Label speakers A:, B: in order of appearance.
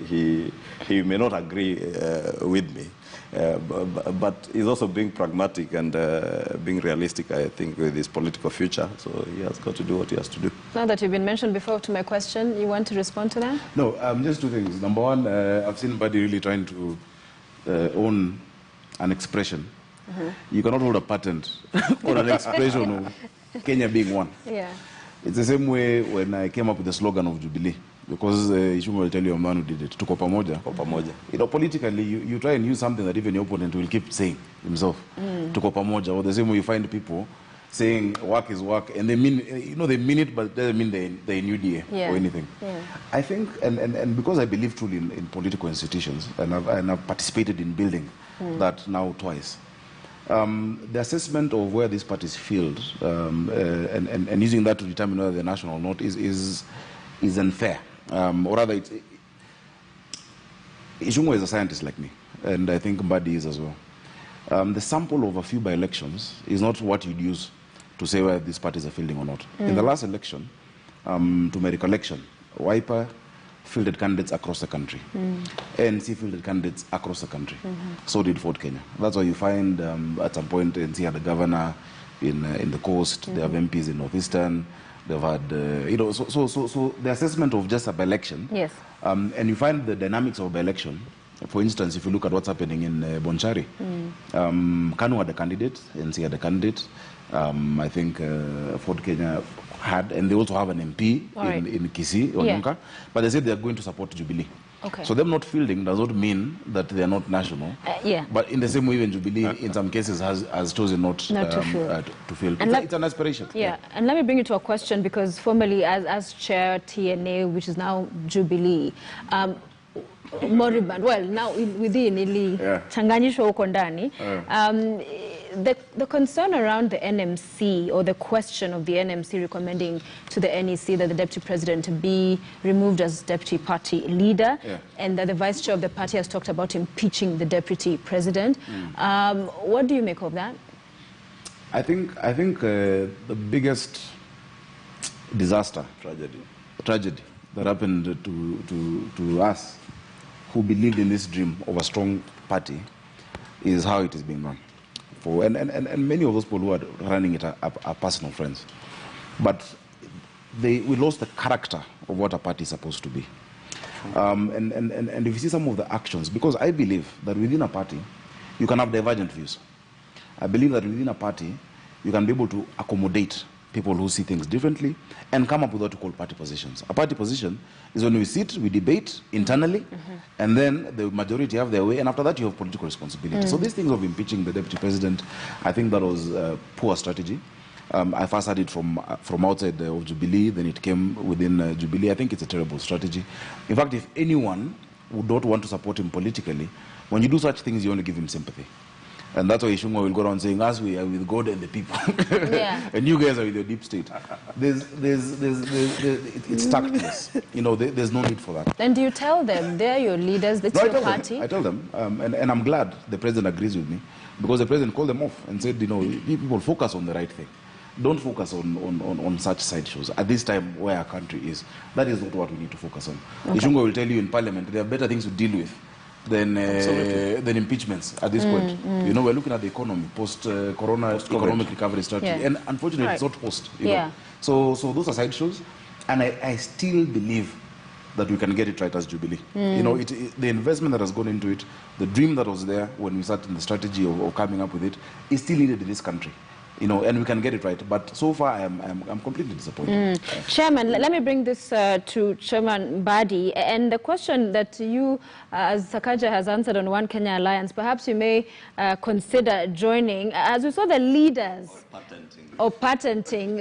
A: he may not agree with me. But he's also being pragmatic and being realistic, I think, with his political future. So he has got to do what he has to do.
B: Now that you've been mentioned before to my question, you want to respond to that?
C: No, just two things. Number one, I've seen Buddy really trying to own an expression. You cannot hold a patent or an expression of Kenya being one.
B: Yeah.
C: It's the same way when I came up with the slogan of Jubilee. Because Ishungo will tell you a man who did it. Tuko pamoja. You know, politically, you try and use something that even your opponent will keep saying himself. Tuko pamoja. Or the same way you find people saying work is work, and they mean, you know, they mean it, but it doesn't mean they in UDA or anything. Yeah. I think, and because I believe truly in political institutions, and I've participated in building that now twice. The assessment of where these parties failed, and using that to determine whether they're national or not is unfair. Or rather, Ishungo is a scientist like me, and I think Mbadi is as well. The sample of a few by-elections is not what you'd use to say whether these parties are fielding or not. In the last election, to my recollection, Wiper fielded candidates across the country. ANC fielded candidates across the country. So did Fort Kenya. That's why you find at some point ANC had a governor in the coast, they have MPs in Northeastern. They've had, you know, so the assessment of just a by-election. Yes. And you find the dynamics of a by-election. For instance, if you look at what's happening in Bonchari, Kanu had a candidate, NC had a candidate. I think Fort Kenya had, and they also have an MP in Kisii, Onyonka, but they said they are going to support Jubilee. Okay. So them not fielding does not mean that they are not national. But in the same way, even Jubilee, in some cases, has chosen not to field. It's an aspiration.
B: And let me bring you to a question, because formerly as chair TNA, which is now Jubilee, Moriband, well, now within Ili, Changanyisho Okondani, the concern around the NMC, or the question of the NMC recommending to the NEC that the deputy president be removed as deputy party leader, and that the vice chair of the party has talked about impeaching the deputy president. What do you make of that?
C: I think the biggest disaster, tragedy that happened to us who believed in this dream of a strong party is how it is being run. And many of those people who are running it are personal friends. But we lost the character of what a party is supposed to be. And if you see some of the actions, because I believe that within a party, you can have divergent views. I believe that within a party, you can be able to accommodate people who see things differently and come up with what you call party positions. A party position is when we sit, we debate internally, and then the majority have their way, and after that you have political responsibility. So these things of impeaching the deputy president, I think that was poor strategy. I first had it from outside of Jubilee, then it came within Jubilee. I think it's a terrible strategy. In fact, if anyone would not want to support him politically, when you do such things, you only give him sympathy. And that's why Ishungo will go around saying, us, we are with God and the people. And you guys are with your deep state. It's tactless. You know, there's no need for that.
B: And do you tell them they're your leaders, that's your party?
C: I tell them. And I'm glad the president agrees with me, because the president called them off and said, you know, people focus on the right thing. Don't focus on such sideshows at this time where our country is. That is not what we need to focus on. Ishungo will tell you in parliament, there are better things to deal with than impeachments at this point. You know, we're looking at the economy, post-corona economic recovery strategy. And unfortunately, it's not post. You know? So those are sideshows. And I still believe that we can get it right as Jubilee. You know, the investment that has gone into it, the dream that was there when we started the strategy of coming up with it, is still needed in this country. You know, and we can get it right. But so far, I'm completely disappointed.
B: Chairman, let me bring this to Chairman Mbadi. And the question that you, as Sakaja has answered on One Kenya Alliance, perhaps you may consider joining, as we saw the leaders, or patenting